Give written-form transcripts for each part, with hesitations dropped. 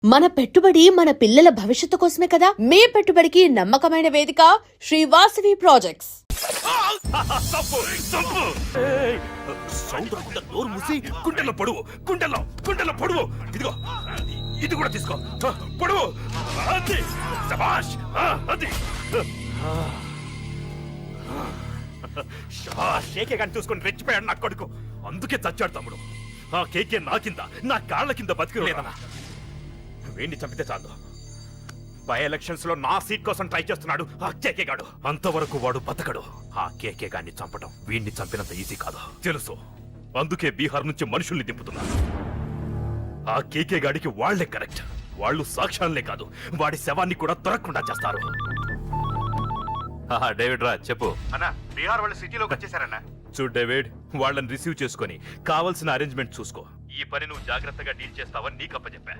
మన పెట్టుబడి మన పిల్లల భవిష్యత్తు కోసమే కదా. మీ పెట్టుబడికి నమ్మకమైన వేదిక శ్రీ వాసవి ప్రాజెక్ట్స్. ఇదిగో ఇది కూడా తీసుకో. పొడువు కేకే కానీ చూసుకొని రెచ్చిపోయాడు నా కొడుకు. అందుకే చచ్చాడు తమ్ముడు. ఆ కేకే నా కింద, నా కాళ్ళ కింద బతికి లేదన్నా. వీడిని చంపితే చాలు. బై ఎలక్షన్స్ లో నా సీట్ కోసం ట్రై చేస్తున్నాడు ఆ కేకే గాడు. అంతవరకు వాడు బతకడు. ఆ కేకే గాన్ని చంపడం వీడిని చంపినంత ఈజీ కాదు తెలుసు. అందుకే బీహార్ నుంచి మనుషుల్ని దింపుతున్నారు. ఆ కేకే గాడికి వాళ్లే కరెక్ట్. వాళ్ళు సాక్ష్యాలనే కాదు, వాడి శవాన్ని కూడా దొరకకుండా చేస్తారు. డేవిడ్ రా చెప్పు అన్నా. బీహార్ వాళ్ళు సిటీలోకి వచ్చేసారన్నా. చూడు డేవిడ్, వాళ్ళని రిసీవ్ చేసుకొని కావాల్సిన అరేంజ్మెంట్ చూసుకో. ఈ పని నువ్వు జాగ్రత్తగా డీల్ చేస్తావని నీకు అప్పచెప్పా.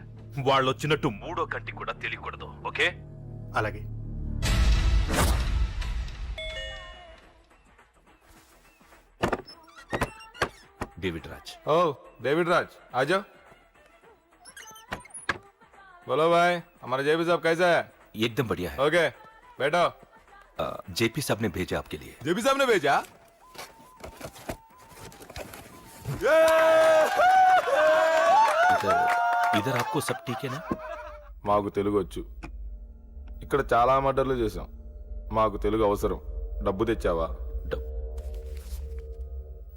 వాళ్ళు వచ్చినట్టు మూడో కంటికి కూడా తెలియకూడదు. ఓకే? అలాగే. डेविड राज। ओ डेविड राज आ जाओ। बोलो भाई, हमारा जेपी साहब कैसा है? एकदम बढ़िया है। ओके बैठो। जेपी साहब ने भेजा आपके लिए। जेपी साहब ने भेजा? इधर आपको सब ठीक है ना? మాకు తెలుగు వచ్చు. ఇక్కడ చాలా మర్డర్లు చేశాం. మాకు తెలుగు అవసరం. డబ్బు తెచ్చావా?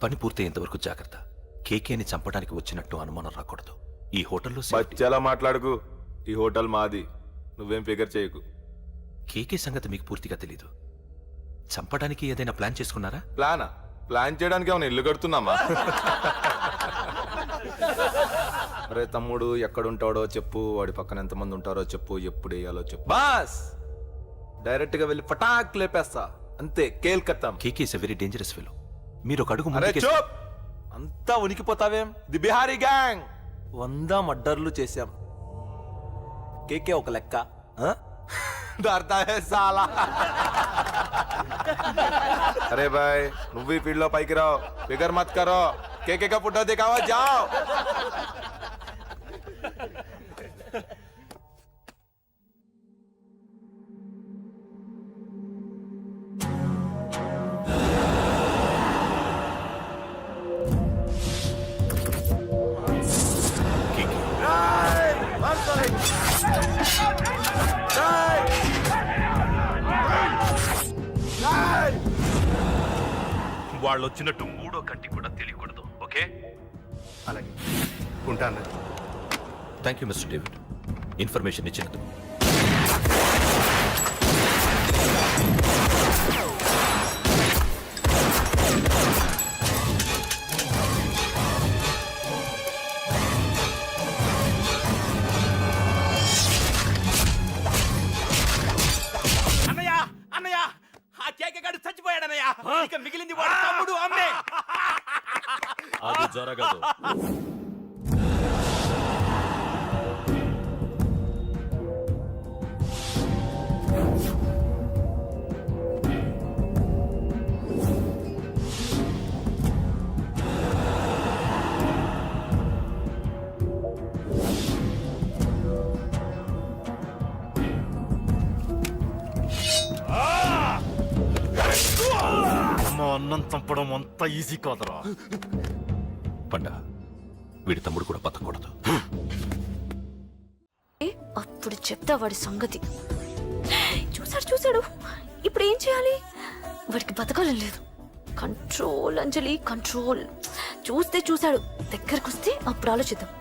పని పూర్తయ్యేంత వరకు జాగ్రత్త. కేకేని చంపడానికి వచ్చినట్టు అనుమానం రాకూడదు. ఈ హోటల్లో బచ్చాలా మాట్లాడుకు. ఈ హోటల్ మాది. నువ్వేం ఫిగర్ చేయకు. కేకే సంగతి మీకు పూర్తిగా తెలీదు. చంపడానికి ఏదైనా ప్లాన్ చేసుకున్నారా? ప్లానా? ప్లాన్ చేయడానికి ఏమైనా ఇల్లు కడుతున్నామా? అరే తమ్ముడు, ఎక్కడుంటాడో చెప్పు, వాడి పక్కన ఎంతమంది ఉంటారో చెప్పు, ఎప్పుడు వేయాలో చెప్పు. బాస్ డైరెక్ట్ గా వెళ్ళి పటాక్ లేపేస్తా అంతే. కేల్కత్తాం. KK is a very dangerous fellow. మీరు ఒక అడుగు అరే చూప్. అంతా ఉనికిపోతావేం? ది బిహారీ గ్యాంగ్ 100 మర్డర్లు చేశాం. కేకే ఒక లెక్క. డర్తా హై సాలా. అరే భాయ్, నువ్వు ఈ ఫీల్డ్ లో పైకి రావు. ఫిగర్ మత్ కరో. కేకే కా ఫోటో దిखावा जाओ. వాళ్ళు వచ్చినట్టు మూడో కంటికి కూడా తెలియకూడదు. ఓకే? అలాగే ఉంటాను. Thank you mister David, information ఇచ్చినందుకు. అన్నయ్య అన్నయ్య, ఆ కేకే గాడు చచ్చిపోయాడన్నయ్య. ఇక మిగిలింది వాడు తమ్ముడు అమ్మే. అది జరగదు. అన్నం చంపడం అంత ఈజీ కాదురా. పండ, వీడి తమ్ముడు కూడా బతకూడదు. అప్పుడు చెప్తా వాడి సంగతి. చూసాడు. ఇప్పుడు ఏం చేయాలి? వాడికి బతకాలని లేదు. కంట్రోల్ అంజలి, కంట్రోల్. చూశాడు. దగ్గరకు వస్తే అప్పుడు ఆలోచిద్దాం.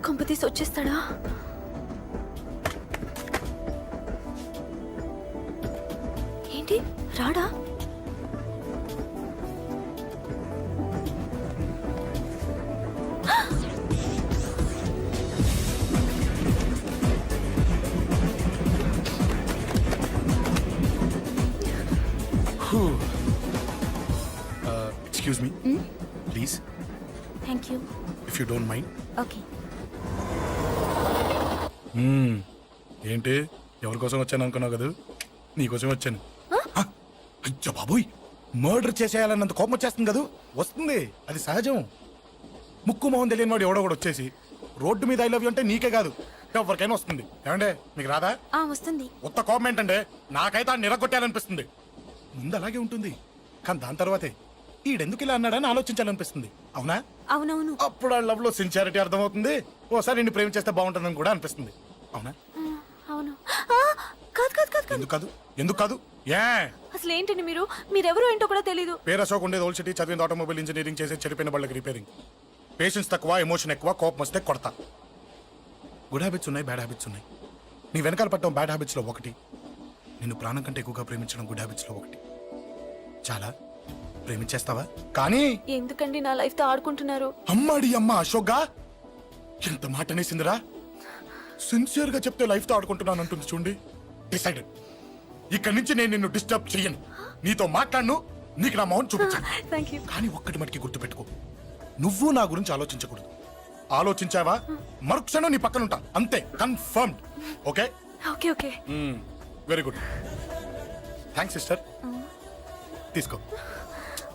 కొంపతీసి వచ్చేస్తాడా? ఏంటి రాడా? Excuse me please, thank you. If you don't mind. Okay. ఏంటి ఎవరి కోసం వచ్చాను అనుకున్నావు కదా? నీకోసం వచ్చాను. అయ్యో బాబోయ్, మర్డర్ చేసేయాలన్నంత కోపం వచ్చేస్తుంది కదా. వస్తుంది, అది సహజం. ముక్కు మొహం తెలియని వాడు ఎవడో కూడా వచ్చేసి రోడ్డు మీద ఐ లవ్ యూ అంటే నీకే కాదు ఎవరికైనా వస్తుంది. ఏమంటే మీకు రాదా? వస్తుంది. కొత్త కోపం ఏంటంటే నాకైతే ఆ నిరగొట్టాలనిపిస్తుంది. ముందు అలాగే ఉంటుంది, కానీ దాని తర్వాతే ఈడెందుకు ఇలా అన్నాడని ఆలోచించాలనిపిస్తుంది. అవునా? అవునవును. అప్పుడు ఆ లవ్ లో సిన్సియారిటీ అర్థమవుతుంది. ఓసారి నిన్ను ప్రేమించేస్తే బాగుంటుందని కూడా అనిపిస్తుంది. అవునా? అవును. కాదు కాదు కాదు కాదు. ఎందుకు కాదు? ఎందుకు కాదు? ఏ అసలు ఏంటండి మీరెవరు ఏంటో కూడా తెలీదు. పేరు అశోక్ ఉండేది ఓల్డ్ సిటీ, చదివింది ఆటోమొబైల్ ఇంజనీరింగ్, చేసే చెడిపోయిన వాళ్ళకి రిపేరింగ్. పేషెన్స్ తక్కువ, ఎమోషన్ ఎక్కువ, కోపం వస్తే కొడతా. గుడ్ హ్యాబిట్స్ ఉన్నాయి, బ్యాడ్ హ్యాబిట్స్ ఉన్నాయి. నీ వెనకాల పట్టడం బ్యాడ్ హ్యాబిట్స్ లో ఒకటి, నిన్ను ప్రాణం కంటే ఎక్కువగా ప్రేమించడం గుడ్ హ్యాబిట్స్ లో ఒకటి. చాలా ప్రేమించేస్తావా? కానీ ఎందుకండి నా లైఫ్ తో ఆడుకుంటున్నారు? అమ్మాడి అమ్మ అశోక్గా ఎంత మాట అనేసిందిరా. సిన్సియర్ గా చెప్తే లైఫ్ తో ఆడుకుంటున్నాను అంటుంది చూడండి. డిసైడెడ్, ఇక్కడి నుంచి నేను నిన్ను డిస్టర్బ్ చెయ్యను. నీతో మాట్లాడను, నీకు నా మౌన్ చూపించాను. Thank you. కానీ ఒక్కటి మటుకి గుర్తుపెట్టుకో, నువ్వు నా గురించి ఆలోచించకూడదు. ఆలోచించావా మరుక్షణం నీ పక్కన ఉంటా, అంతే. Confirmed. Okay okay okay. Very good. Thanks sister. తీసుకో,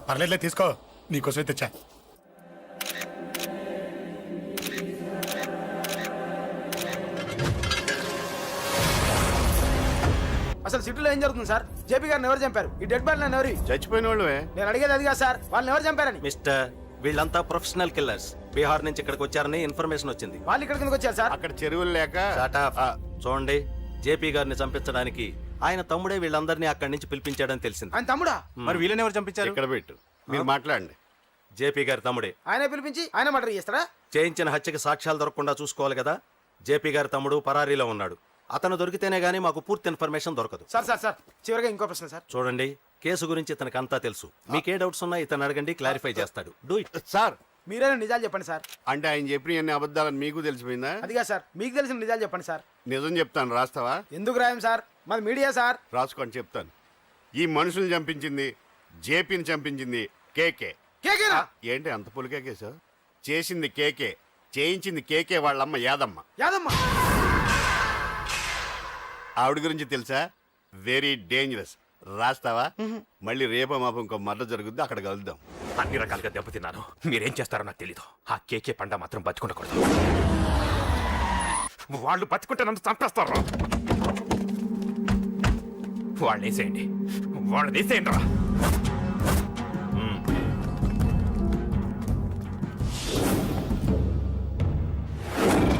పర్లేదులే, తీసుకో, నీకోసమే తెచ్చా. అసలు సిటీలో ఏం జరుగుతుంది సార్? జేపీ గారిని ఎవరు చంపారు? ఈ డెడ్ బాడీ ఎవరు? చచ్చిపోయిన వాళ్ళే. నేను అడిగేది అదిగా సార్, వాళ్ళని ఎవరు చంపారని. మిస్టర్, వీళ్ళంతా ప్రొఫెషనల్ కిల్లర్స్. బీహార్ నుంచి ఇక్కడికి వచ్చారని ఇన్ఫర్మేషన్ వచ్చింది. వాళ్ళు ఇక్కడ కిందకి వచ్చారు సార్. అక్కడ చెరువులు లేక చూడండి, జేపీ గారిని చంపించడానికి ఆయన తమ్ముడే వీళ్ళందరినీ అక్కడి నుంచి పిలిపించాడని తెలిసింది. ఆయన తమ్ముడా? మరి వీళ్ళని ఎవరు చంపించారు? ఇక్కడ పెట్టు, మీరు మాట్లాడండి. జేపీ గారి తమ్ముడే. ఆయన పిలిపించి ఆయన మర్డర్ చేస్తారా? చేయించిన హత్యకి సాక్ష్యాలు దొరకకుండా చూసుకోవాలి కదా. జేపీ గారి తమ్ముడు పరారీలో ఉన్నాడు. అతను దొరికితేనే గానీ మాకు పూర్తి ఇన్ఫర్మేషన్ దొరకదు. సార్ సార్ సార్ చివరిగా ఇంకో ప్రశ్న సార్. చూడండి, కేసు గురించి ఇతనికి అంతా తెలుసు. మీకే డౌట్స్ ఉన్నా ఇతను అడగండి, క్లారిఫై చేస్తాడు. Do it. సార్ మీరైనా నిజాలు చెప్పండి సార్. అంటే ఆయన చెప్పిన అన్ని అబద్ధాలని మీకు తెలిసిపోయిందా? అదిగా సార్, మీకు తెలిసిన నిజాలు చెప్పండి సార్. నిజం చెప్తాను, రాస్తావా? ఎందుకు రాయం సార్, మాది మీడియా సార్. రాసుకోండి, చెప్తాను. ఈ మనుషుల్ని చంపించింది, జేపీని చంపించింది కేకే. కేకేనా? ఏంటి అంత పులికేకేశా? చేసింది కేకే, చేయించింది కేకే వాళ్ళమ్మ యాదమ్మ. యాదమ్మ? ఆవిడ గురించి తెలుసా? Very dangerous. రాస్తావా? మళ్ళీ రేపో మాపం ఇంకో మర్డర్ జరుగుద్ది, అక్కడ కలుద్దాం. అన్ని రకాలుగా దెబ్బతిన్నాను. మీరేం చేస్తారో నాకు తెలీదు. ఆ కేకే పండ మాత్రం బతుకుండకూడదు. వాళ్ళు బతుకుంటే నన్ను చంపేస్తారు. వాళ్ళని వేసేయండి, వాళ్ళని వేసేయండి రా.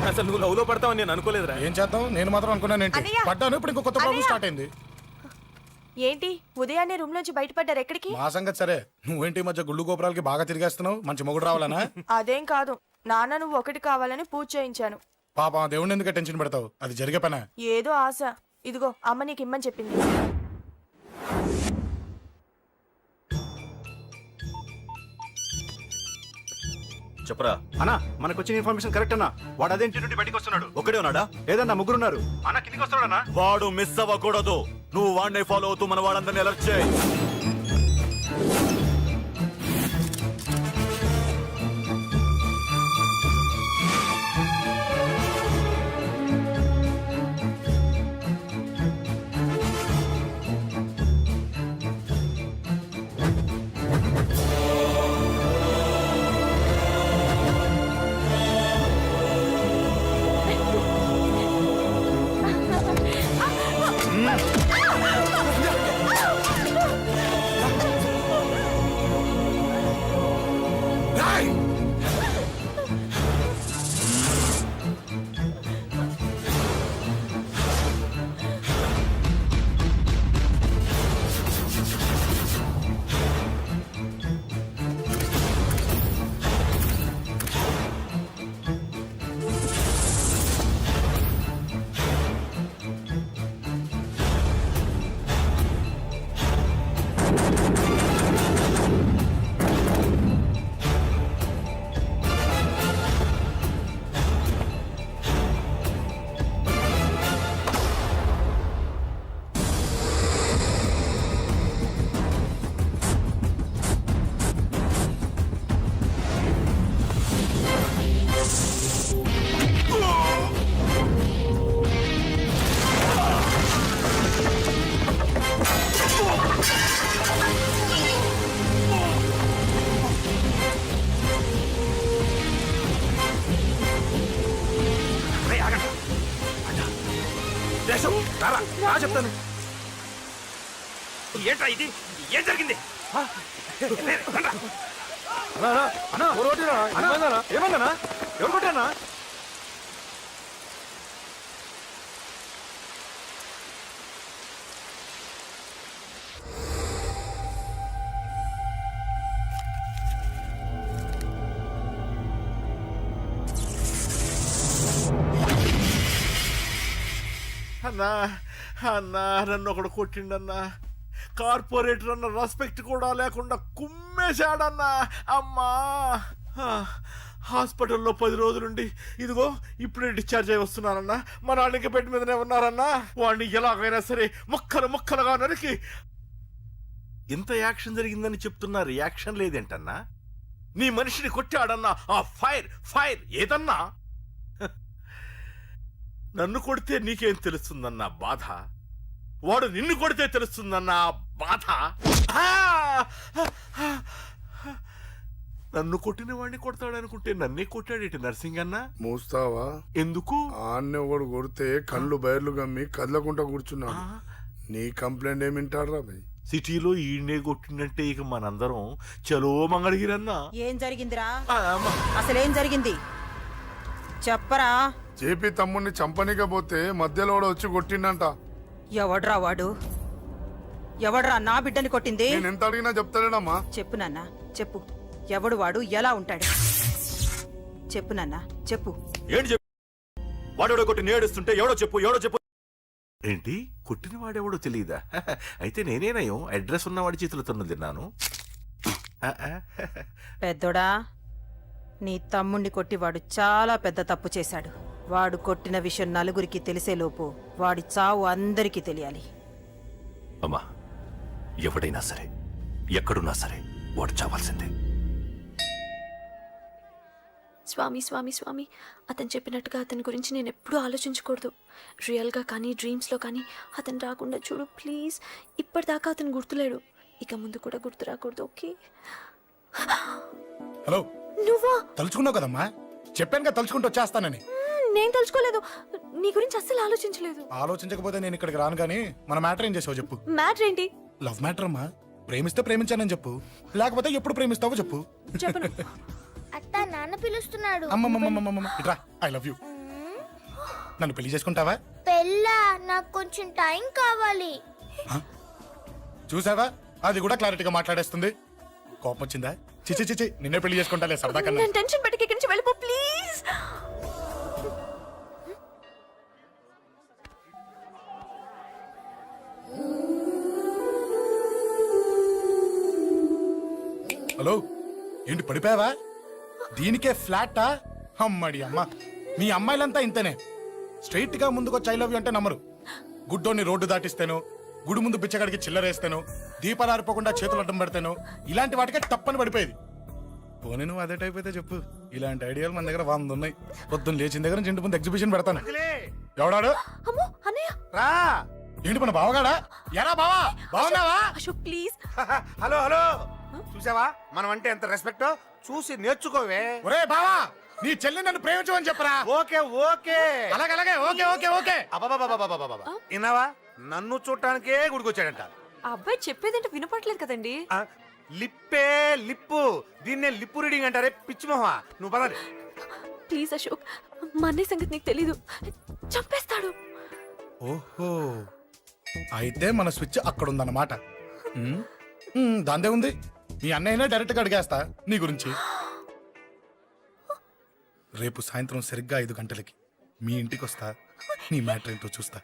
అసలు నువ్వు లవ్ లో పడతావని నేను అనుకోలేదురా. ఏం చేద్దాం, నేను మాత్రం అనుకున్నాను ఏంటి, అన్నయ్య! పడ్డాను. ఇప్పుడు ఇంకో కొత్త ప్రాబ్లం స్టార్ట్ అయింది. ఏంటి ఉదయాన్నే రూమ్ నుంచి బయటపడ్డారు? ఎక్కడికి? మా సంగతి సరే, నువ్వేంటి ఈ మధ్య గుళ్ళు గోపురాలకి బాగా తిరిగేస్తున్నావు? మంచి మొగుడు రావాలనా? అదేం కాదు నాన్న, నువ్వు ఒకటి కావాలని పూజ చేయించాను. పాప దేవుడిని ఎందుకు టెన్షన్ పెడతావు? అది జరిగే పనా? ఏదో ఆశ. ఇదిగో అమ్మ నీకు ఇమ్మని చెప్పింది. చెప్పరా. అన్నా, మనకు వచ్చిన ఇన్ఫర్మేషన్ కరెక్ట్ అన్నా. వాడు అదేంటి నుండి బయటకు వస్తున్నాడు. ఒకడే ఉన్నాడా? లేదన్నా, ముగ్గురున్నారు. అన్న కిందికి వస్తాడన్నా. వాడు మిస్ అవ్వకూడదు. నువ్వు వాడిని ఫాలో అవుతూ మన వాళ్ళందరినీ అలర్ట్ చేయి. రారా, రా చెప్తాను. ఏంట్రా ఇది? ఏం జరిగింది? రండ్రా. ఏమన్నా ఎవరు కొట్టానా? అన్నా అన్నా నన్ను ఒకడు కొట్టిండన్నా. కార్పొరేటర్ అన్న రెస్పెక్ట్ కూడా లేకుండా కుమ్మేశాడన్నా. అమ్మా హాస్పిటల్లో 10 రోజులుండి ఇదిగో ఇప్పుడే డిశ్చార్జ్ అయి వస్తున్నానన్నా. మా నాన్న ఇంకా బెడ్ మీదనే ఉన్నారన్నా. వాడిని ఎలాగైనా సరే ముక్కలుగా నరికి. ఇంత యాక్షన్ జరిగిందని చెప్తున్నా, రియాక్షన్ లేదేంటన్నా? నీ మనిషిని కొట్టాడన్నా. ఆ ఫైర్ ఏదన్నా? నన్ను కొడితే నీకేం తెలుస్తుందన్నా బాధ, వాడు నిన్ను కొడితే తెలుస్తుందన్నా బాధ. నన్ను కొట్టిన వాడిని కొడతాడనుకుంటే నన్నే కొట్టాడేటి నర్సింగ్ అన్నా. మూస్తావా? ఎందుకు? ఆన్నే ఒకడు కొడితే కళ్ళు బయర్లు గమ్మి కదలకుండా కూర్చున్నాడు. నీ కంప్లైంట్ ఏమింటారా భయ్? సిటీలో ఈయనే కొట్టినట్టే ఇక మనందరం చలో మంగళగిరన్నా. ఏం జరిగిందిరా? అసలేం జరిగింది చెప్పరా? జేపీ తమ్ముడిని చంపనీకపోతే మధ్యలో వచ్చి కొట్టిండంట. ఎవడ్రా వాడు? ఎవడ్రా నా బిడ్డని కొట్టింది? నేను ఎంత అడిగినా చెప్తాడేనమ్మా. చెప్పు నాన్న చెప్పు. ఎవడు వాడు? ఎలా ఉంటాడు? చెప్పు నాన్న చెప్పు. ఏంటి చెప్పు? వాడెవడో కొట్టి నేడుస్తుంటే ఎవడో చెప్పు. ఏంటి కొట్టిన వాడెవడో తెలియదా? అయితే నేనేనయం అడ్రస్ ఉన్నవాడి చేతులు తన్ను తిన్నాను. పెద్దోడా, నీ తమ్ముణ్ణి కొట్టి వాడు చాలా పెద్ద తప్పు చేశాడు. వాడు కొట్టిన విషయం నలుగురికి తెలిసేలోపు వాడి చావు అందరికీ తెలియాలి. అమ్మా, ఎవడైనా సరే ఎక్కడున్నా సరే వాడు చావాల్సిందే. స్వామి స్వామి స్వామి, అతను చెప్పినట్టుగా అతని గురించి నేను ఎప్పుడూ ఆలోచించకూడదు. రియల్గా కానీ డ్రీమ్స్లో కానీ అతను రాకుండా చూడు ప్లీజ్. ఇప్పటిదాకా అతను గుర్తులేడు, ఇక ముందు కూడా గుర్తు రాకూడదు. ఓకే? హలో, నువ్వా? తలుచుకున్నావు కదమ్మా, చెప్పాను కదా తలుచుకుంటూ వచ్చేస్తానని. నేను తలుచుకోలేదు, నీ గురించి అస్సలు ఆలోచించలేదు. ఆలోచించకపోతే నేను ఇక్కడికి రాను గానీ మన మ్యాటర్ ఏం చేసావు చెప్పు. మ్యాటర్ ఏంటి? లవ్ మ్యాటర్ అమ్మా. ప్రేమిస్తే ప్రేమించానని చెప్పు, లేకపోతే ఎప్పుడు ప్రేమిస్తావో చెప్పు. చెప్పను. అత్త నాన్న పిలుస్తున్నాడు. అమ్మమ్మమ్మమ్మమ్మ ఇట్రా, ఐ లవ్ యూ. నన్ను పెళ్లి చేసుకుంటావా? పెళ్ళా? నాకు కొంచెం టైం కావాలి. చూసావా, అది కూడా క్లారిటీగా మాట్లాడేస్తుంది. కోపం వచ్చిందా? చిచి చిచి, నిన్నే పెళ్లి చేసుకుంటాలే సరదా కన్నా. నేను టెన్షన్ పెట్టి ఇక్కడి నుంచి వెళ్ళిపో ప్లీజ్. హలో, ఏంటి పడిపోయావా? దీనికే ఫ్లాటా? అమ్మడి అమ్మ, మీ అమ్మాయిలంతా ఇంతనే. స్ట్రైట్ గా ముందుకొచ్చి ఐ లవ్ యూ అంటే నమ్మరు. గుడ్డోని రోడ్డు దాటిస్తాను, గుడి ముందు బిచ్చగాడికి చిల్లరేస్తాను, దీపాలు ఆరిపోకుండా చేతులు అడ్డం పెడతాను, ఇలాంటి వాటికే తప్పని పడిపోయేది. పోనీ నువ్వు అదే టైప్ అయితే చెప్పు, ఇలాంటి ఐడియాలు మన దగ్గర 100 ఉన్నాయి. పొద్దున్న లేచిన దగ్గర నుంచి ఇంటి ముందు ఎగ్జిబిషన్ పెడతాను. ఎవడాడు? అమ్మో అన్నయ్య. రా. ఏంటి మన బావగాడా? ఎరా బావా, బావున్నావా? అశోక్ ప్లీజ్. హలో హలో, చూసావా మనం అంటే ఎంత రెస్పెక్ట్? చూసి నేర్చుకోవే. ఒరే బావా, నీ చెల్లి నన్ను ప్రేమించమని చెప్పరా. ఓకే ఓకే, అలాగే ఓకే ఓకే ఓకే. అబాబాబాబాబాబాబా, విన్నావా? నన్ను చూడటానికే గుడికొచ్చాడంట. ఆ అబ్బాయి చెప్పేదంటే వినపడలేదు కదండి. లిప్పే లిప్పు, దీన్నే లిప్పు రీడింగ్ అంటారే పిచ్చి మొహ. నువ్వు పదండి. ప్లీజ్ అశోక్, మా అన్నయ్య సంగతి నీకు తెలీదు, చంపేస్తాడు. ఓహో, అయితే మన స్విచ్ అక్కడ ఉందన్నమాట. దాందే ఉంది, మీ అన్నయ్యనే డైరెక్ట్ గా అడిగేస్తా నీ గురించి. రేపు సాయంత్రం సరిగ్గా 5 గంటలకి మీ ఇంటికి వస్తా, నీ మ్యాటర్ ఏంటో చూస్తా.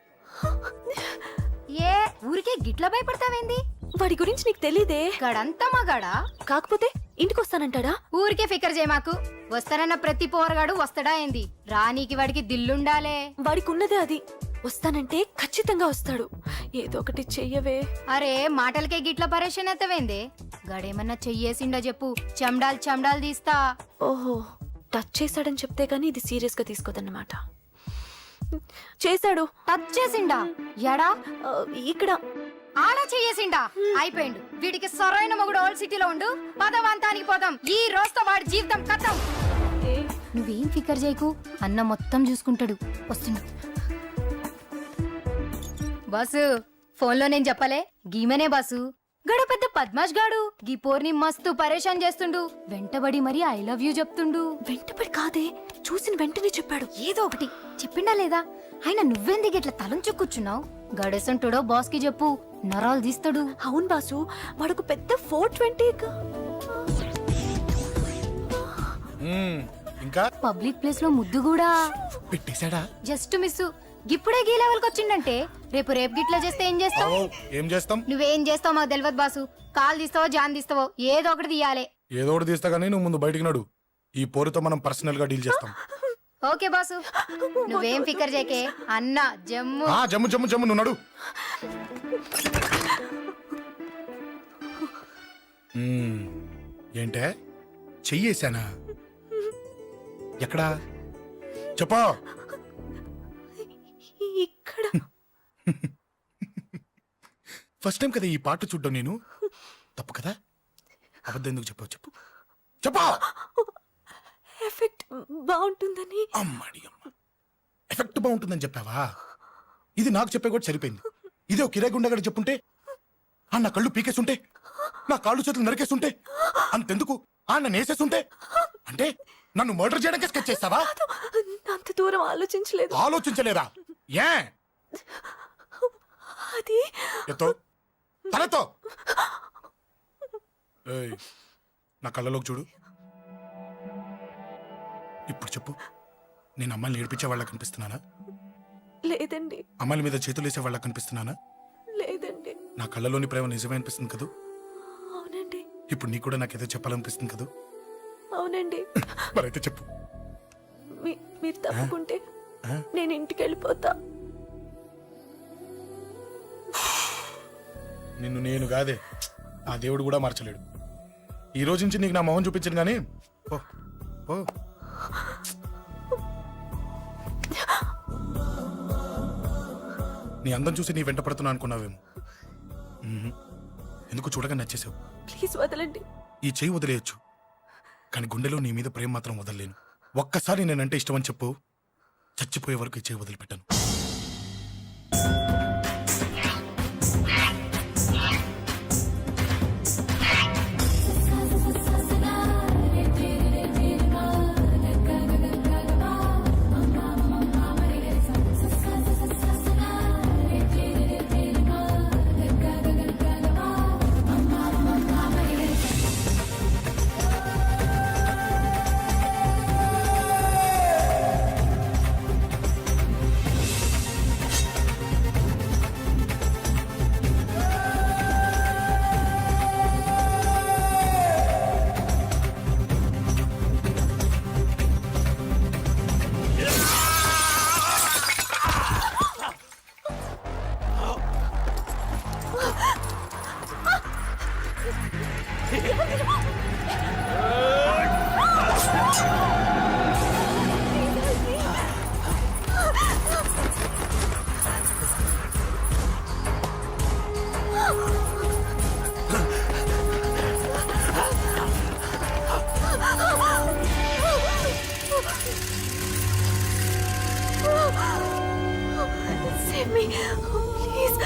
ఏ ఊరికే గిట్ల భయపడతావేంది? వాడి గురించి నీకు తెలీదే. గడంతా మగాడా? కాకపోతే ఇంటికి వస్తానంటాడా? ఊరికే ఫికర్ చేయమాకు. వస్తానన్న ప్రతి పోరగాడు వస్తాడా ఏంది? రానీకి వాడికి దిల్లుండాలే. వాడికి ఉన్నదే అది. వస్తానంటే ఖచ్చితంగా వస్తాడు. ఏదో ఒకటి చెయ్యవే. అరే మాటలకే గిట్ల పరేషన్ అవుతావేంది? గడేమన్నా చెయ్యేసిండో చెప్పు, చెమ్డాల్ తీస్తా. ఓహో, టచ్ చేశాడని చెప్తే గానీ ఇది సీరియస్ గా తీసుకోదన్నమాట. చేశాడు. టచ్ చేసిండా? ఎడా? ఇక్కడ. ఆడా చెయ్యేసిండా? అయిపోయిండు. వీడికి సరైన మొగుడు ఓల్డ్ సిటీలో ఉండు. పదవంతానికి పోదాం. ఈ రోజుతో వాడి జీవితం కథం. నువ్వేం ఫికర్ చేయకు, అన్న మొత్తం చూసుకుంటాడు. వస్తుండు. బాసు ఫోన్లో నేను చెప్పలే గీమనే బాసు గడ పెద్ద పద్మాష్ గాడు గీ పోర్ని మస్తు పరేషాన్ చేస్తుండు వెంటబడి మరి ఐ లవ్ యూ చెప్తుండు. వెంటపడి కాదే, చూసిన వెంటనే చెప్పాడు. ఏదో ఒకటి చెప్పిండా లేదా? ఆయన నువ్వెందుకు ఇట్లా తలంచు కూర్చున్నావు? గడేసంటుడో బాస్ కి చెప్పు, నరాలు తీస్తాడు. అవును బాసు, వాడుకు పెద్ద 420. ఇంకా పబ్లిక్ ప్లేస్ లో ముద్దు కూడా పెట్టేశాడా? Just miss. ఇప్పుడే గీ లెవెల్ కి వచ్చిండంటే రేపు గిట్లా చేస్తే ఏం చేస్తావు? అవ్వో, ఏం చేస్తాం? నువ్వేం చేస్తావు మాకు తెలియదు బాసు. కాల్ తీస్తావో జాన్ తీస్తావో ఏదో ఒకటి తీయాలి. ఏదో ఒకటి తీస్తా కానీ నువ్వు ముందు బయటికి నడు. ఈ పోరుతో మనం పర్సనల్ గా డీల్ చేస్తాం. ఓకే బాసు, నువ్వేం ఫికర్ చేకే అన్న జమ్ము. జమ్ము జమ్ము జమ్ము, నువ్వు నడు. ఏంటే చెయ్యేశానా? ఎక్కడా చెప్పా? ఇక్కడ ఫస్ట్ టైం కదా ఈ పాట చూడ్డం నేను. తప్పు కదా? అబద్ధం ఎందుకు చెప్పావు? చెప్పు చెప్పా. ఎఫెక్ట్ బాగుంటుందని. అమ్మాడి అమ్మ, ఎఫెక్ట్ బాగుంటుందని చెప్పావా? ఇది నాకు చెప్పే కూడా సరిపోయింది. ఇదే ఒక కిరాయి గుండెగాడు చెప్పుంటే, నా కళ్ళు పీకేస్తుంటే, నా కాళ్ళు చేతులు నరికేస్తుంటే, అంతెందుకు నన్ను వేసేస్తుంటే, అంటే నన్ను మర్డర్ చేయడానికి స్కెచ్ చేస్తావా? అంత దూరం ఆలోచించలేదు. ఆలోచించలేదా? ఏ అది ఎత్తో తలతో. ఏయ్, నా కళ్ళలోకి చూడు. ఇప్పుడు చెప్పు, నేను అమ్మాయిని ఏడిపించే వాళ్ళ కనిపిస్తున్నానా? లేదండి. అమ్మాయిల మీద చేతులు వేసే వాళ్ళ కనిపిస్తున్నానా? లేదండి. నా కళ్ళలోని ప్రేమ నిజమే అనిపిస్తుంది కదూ? అవునండి. ఇప్పుడు నీకు కూడా నాకేదో చెప్పాలనిపిస్తుంది కదూ? అవునండి. మరైతే చెప్పు. మీరు తప్పుకుంటే నేను ఇంటికి వెళ్ళిపోతా. నిన్ను నేను కాదే, ఆ దేవుడు కూడా మార్చలేడు. ఈ రోజు నుంచి నీకు నా మొహం చూపించను కానీ ఓ ఓ. నీ అందం చూసి నీ వెంట పడుతున్నా అనుకున్నావేమో. ఎందుకు చూడగా నచ్చేసావు. ప్లీజ్ వదలండి. ఈ చెయ్యి వదిలేయచ్చు, కానీ గుండెలో నీ మీద ప్రేమ మాత్రం వదలలేను. ఒక్కసారి నేనంటే ఇష్టం అని చెప్పు, చచ్చిపోయే వరకు ఈ చెయ్యి వదిలిపెట్టాను. Save me, please.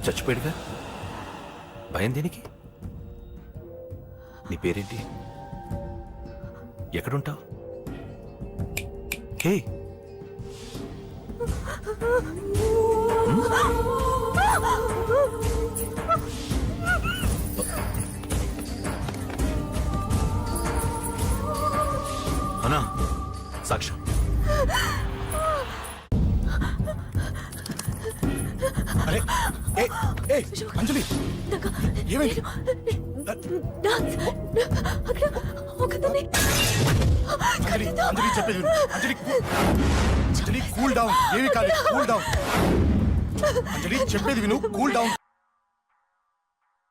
చచ్చిపోయాడుగా, భయం దేనికి? నీ పేరేంటి? ఎక్కడుంటావు? హే, అన్నా, సాక్ష్యం. అరే ఏ ఏ అంజలి, ఏమైంది? అక్కడ ఒకదాన్ని అంజలి, అంజలి చెప్పేది విను. అంజలి అంజలి కూల్ డౌన్, ఏమి కాలేదు, కూల్ డౌన్. అంజలి చెప్పేది విను, కూల్ డౌన్.